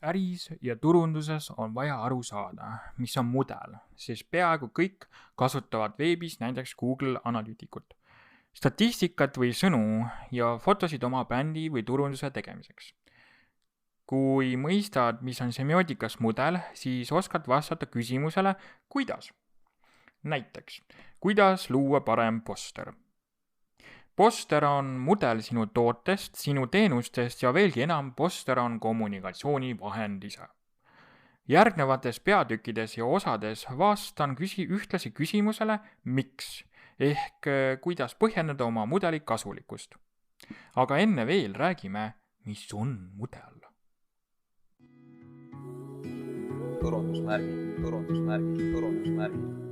Äris ja turunduses on vaja aru saada, mis on mudel, sest peaaegu kõik kasutavad veebis näiteks Google Analyticut, statistikat või sõnu ja fotosid oma brändi või turunduse tegemiseks. Kui mõistad, mis on semiootikas mudel, siis oskad vastata küsimusele, kuidas. Näiteks, kuidas luua parem poster. Poster on mudel sinu tootest, sinu teenustest ja veelgi enam, poster on kommunikatsioonivahend ise. Järgnevates peatükkides ja osades vastan ühtlasi küsimusele, miks, ehk kuidas põhjendada oma mudeli kasulikkust. Aga enne veel räägime, mis on mudel. turundusmärgid.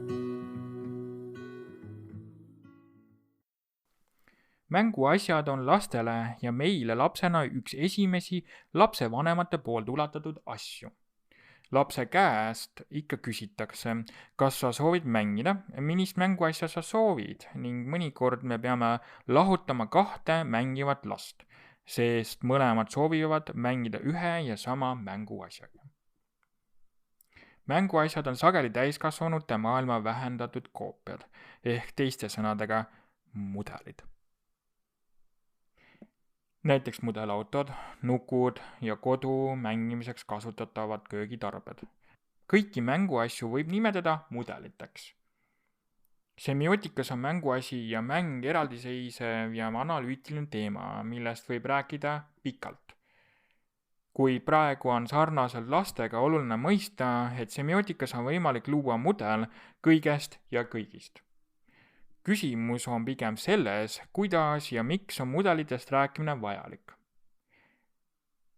Mänguasjad on lastele ja meile lapsena üks esimesi lapsevanemate poolt ulatatud asju. Lapse käest ikka küsitakse, kas sa soovid mängida, millist mänguasja sa soovid ning mõnikord me peame lahutama kahte mängivat last, sest mõlemad soovivad mängida ühe ja sama mänguasjaga. Mänguasjad on sageli täiskasvanute maailma vähendatud koopiad, ehk teiste sõnadega mudelid. Näiteks mudelautod, nukud ja kodu mängimiseks kasutatavad köögitarbed. Kõiki mänguasju võib nimetada mudeliteks. Semiootikas on mänguasi ja mäng eraldiseisev ja analüütiline teema, millest võib rääkida pikalt. Kui praegu on sarnaselt lastega oluline mõista, et semiootikas on võimalik luua mudel kõigest ja kõigist. Küsimus on pigem selles, kuidas ja miks on mudelitest rääkimine vajalik.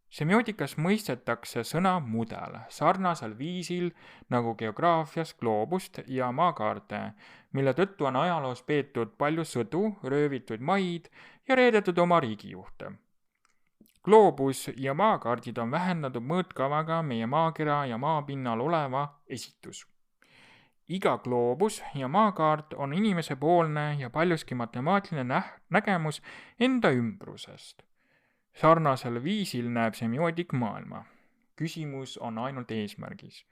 Semiootikas mõistetakse sõna mudel sarnasel viisil nagu geograafias gloobust ja maakaarte, mille tõttu on ajaloos peetud palju sõdu, röövitud maid ja reedetud oma riigijuhte. Gloobus ja maakaardid on vähendatud mõõtkavaga meie maakera ja maapinnal oleva esitus. Iga gloobus ja maakaart on inimesepoolne ja paljuski matemaatiline nägemus enda ümbrusest. Sarnasel viisil näeb semiootik maailma. Küsimus on ainult eesmärgis.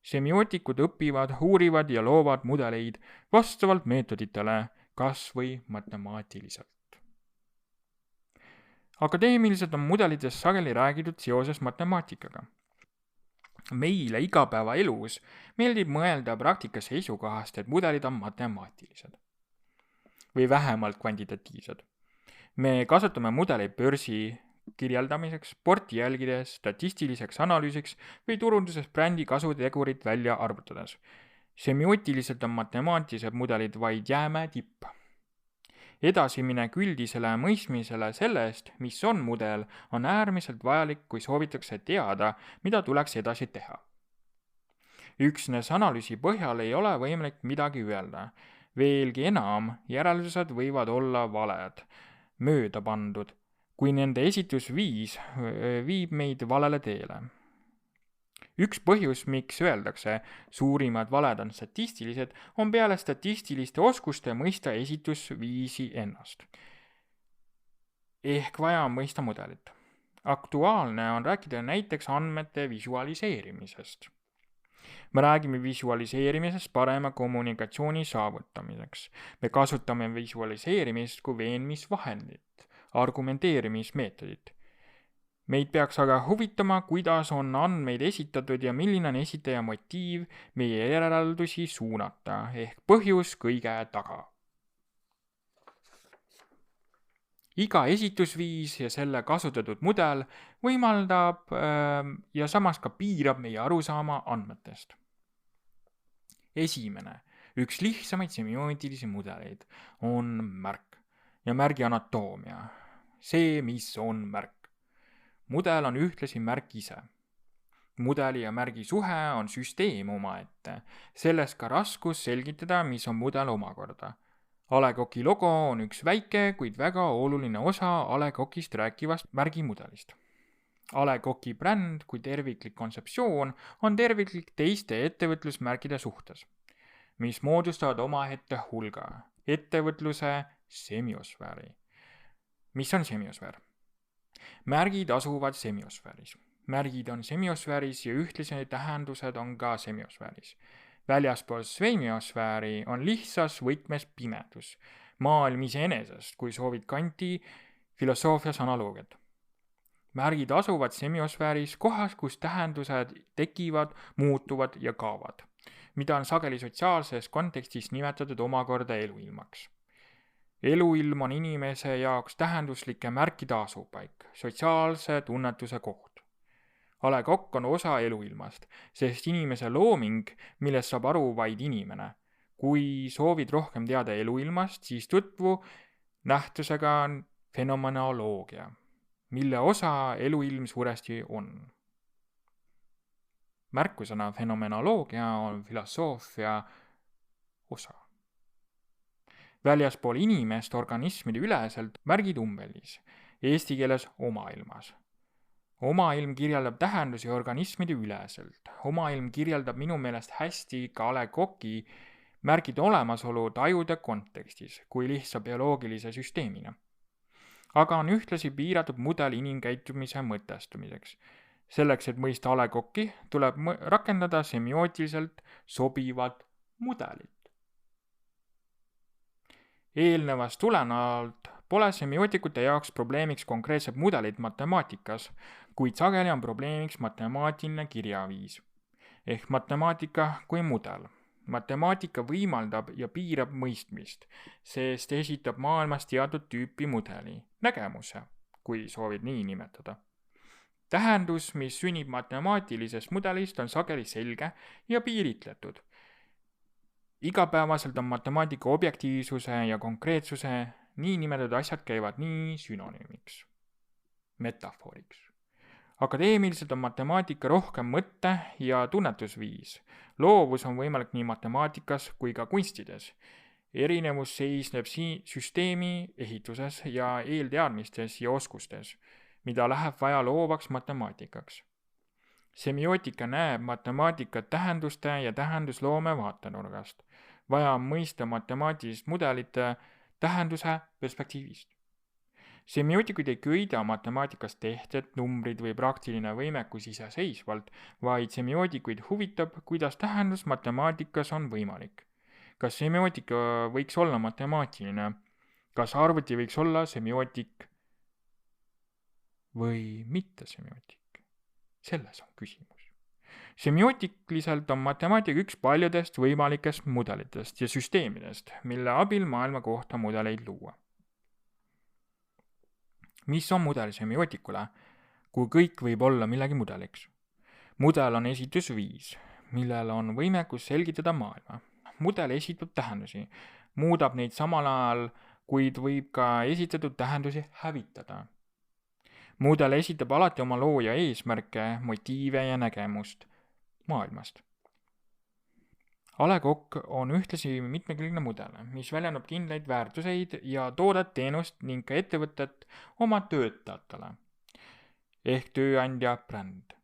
Semiootikud õpivad, uurivad ja loovad mudeleid vastavalt meetoditele, kas või matemaatiliselt. Akadeemiliselt on mudelitest sageli räägitud seoses matemaatikaga. Meile igapäevaelus meeldib mõelda praktika seisukohast, et mudelid on matemaatilised või vähemalt kvantitatiivsed. Me kasutame mudeleid börsi kirjeldamiseks, sporti jälgides, statistiliseks analüüsiks või turunduses brändi kasutegurit välja arvutades. Semiootiliselt on matemaatilised mudelid vaid jäämäe tipp. Edasiminek üldisele mõistmisele sellest, mis on mudel, on äärmiselt vajalik, kui soovitakse teada, mida tuleks edasi teha. Üksnes analüüsi põhjal ei ole võimalik midagi öelda. Veelgi enam, järeldused võivad olla valed, mööda pandud, kui nende esitusviis viib meid valele teele. Üks põhjus, miks öeldakse, suurimad valed on statistilised, on peale statistiliste oskuste mõista esitusviisi ennast. Ehk vaja on mõista mudelit. Aktuaalne on rääkida näiteks andmete visualiseerimisest. Me räägime visualiseerimisest parema kommunikatsiooni saavutamiseks. Me kasutame visualiseerimist kui veenmisvahendit, argumenteerimismeetodit. Meid peaks aga huvitama, kuidas on andmeid esitatud ja milline on esitaja motiiv meie järeldusi suunata, ehk põhjus kõige taga. Iga esitusviis ja selle kasutatud mudel võimaldab ja samas ka piirab meie arusaama andmetest. Esimene, üks lihtsamaid semiootilisi mudeleid on märk ja märgi anatoomia. See, mis on märk. Mudel on ühtlasi märk ise. Mudeli ja märgi suhe on süsteem omaette, sellest ka raskus selgitada, mis on mudel omakorda. A. Le Coq'i logo on üks väike, kuid väga oluline osa A. Le Coq'ist rääkivast märgimudelist. A. Le Coq'i bränd kui terviklik kontseptsioon on terviklik teiste ettevõtlusmärkide suhtes, mis moodustavad omaette hulga ettevõtluse semiosfääri. Mis on semiosfäär? Märgid asuvad semiosfääris. märgid on semiosfääris ja ühtlase tähendused on ka semiosfääris. Väljaspool semiosfääri on lihtsas võtmes pimedus, maailm iseenesest, kui soovid Kanti filosoofias analoogiat. Märgid asuvad semiosfääris kohas, kus tähendused tekivad, muutuvad ja kaovad, mida on sageli sotsiaalses kontekstis nimetatud omakorda eluilmaks. Eluilm on inimese jaoks tähenduslike märkide asupaik, sotsiaalse tunnetuse koht. A. Le Coq on osa eluilmast, sest inimese looming, millest saab aru vaid inimene. Kui soovid rohkem teada eluilmast, siis tutvu nähtusega fenomenoloogia, mille osa eluilm suuresti on. Märkusena fenomenoloogia on filosoofia osa. Väljaspool inimest organismide üleselt märgid umbellis, eesti keeles omailmas. Omailm kirjeldab tähendusi organismide üleselt. Omailm kirjeldab minu meelest hästi ka A. Le Coq'i märgide olemasolu tajude kontekstis, kui lihtsa bioloogilise süsteemina. Aga on ühtlasi piiratud mudel inimkäitumise mõtestumiseks. Selleks, et mõista A. Le Coq'i, tuleb rakendada semiootiliselt sobivat mudelit. Eelnevast tulenevalt pole semiootikute jaoks probleemiks konkreetsed mudelid matemaatikas, kuid sageli on probleemiks matemaatiline kirjaviis, ehk matemaatika kui mudel. Matemaatika võimaldab ja piirab mõistmist, sest esitab maailmas teatud tüüpi mudeli, nägemuse, kui soovid nii nimetada. Tähendus, mis sünnib matemaatilisest mudelist, on sageli selge ja piiritletud. Igapäevaselt on matemaatika objektiivsuse ja konkreetsuse nii nimetatud asjad käivad nii sünonüümiks, metafooriks. Akadeemiliselt on matemaatika rohkem mõtte- ja tunnetusviis. Loovus on võimalik nii matemaatikas kui ka kunstides. Erinevus seisneb süsteemi ehituses ja eelteadmistes ja oskustes, mida läheb vaja loovaks matemaatikaks. Semiootika näeb matemaatikat tähenduste ja tähendusloome vaatenurgast. Vaja on mõista matemaatilist mudelite tähenduse perspektiivist. Semiootikud ei köida matemaatikas tehted, numbrid või praktiline võimekus iseseisvalt, vaid semiootikuid huvitab, kuidas tähendus matemaatikas on võimalik. Kas semiootika võiks olla matemaatiline? Kas arvuti võiks olla semiootik või mitte semiootik? Selles on küsimus. Semiootikliselt on matemaatika üks paljudest võimalikest mudelitest ja süsteemidest, mille abil maailma kohta mudeleid luua. Mis on mudel semiootikule, kui kõik võib olla millegi mudeliks? Mudel on esitusviis, millel on võimekus selgitada maailma. Mudel esitab tähendusi, muudab neid samal ajal, kuid võib ka esitatud tähendusi hävitada. Mudel esitab alati oma looja eesmärke, motiive ja nägemust maailmast. A. Le Coq on ühtlasi mitmekülgne mudel, mis väljendab kindlaid väärtuseid ja toodet, teenust ning ka ettevõtet oma töötajatele, ehk tööandja bränd.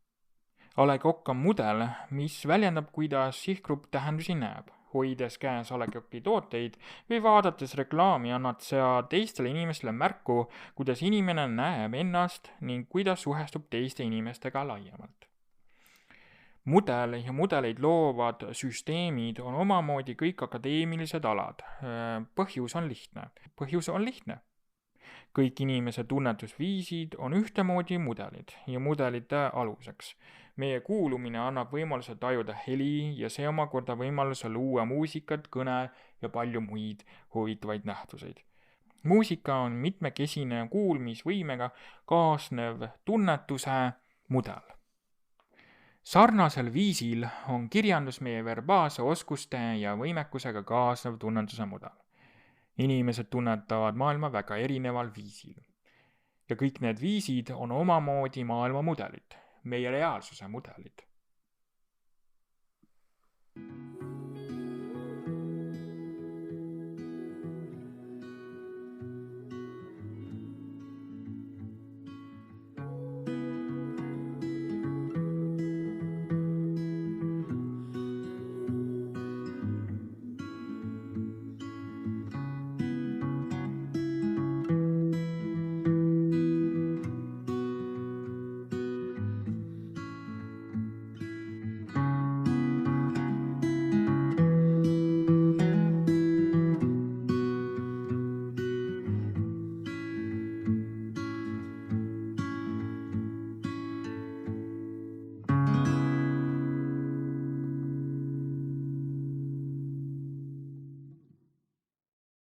A. Le Coq on mudel, mis väljendab, kuidas sihtgrupp tähendusi näeb. Hoides käes A. Le Coq'i tooteid või vaadates reklaami annad sa teistele inimestele märku, kuidas inimene näeb ennast ning kuidas suhestub teiste inimestega laiemalt. Mudel ja mudeleid loovad süsteemid on omamoodi kõik akadeemilised alad. Põhjus on lihtne. Kõik inimese tunnetusviisid on ühtemoodi mudelid ja mudelite aluseks. Meie kuulumine annab võimaluse tajuda heli ja see omakorda võimaluse luua muusikat, kõne ja palju muid huvitavaid nähtuseid. Muusika on mitmekesine kuulmisvõimega kaasnev tunnetuse mudel. Sarnasel viisil on kirjandus meie verbaalse oskuste ja võimekusega kaasnev tunnetuse mudel. Inimesed tunnetavad maailma väga erineval viisil. Ja kõik need viisid on omamoodi maailma mudelid, meie reaalsuse mudelid.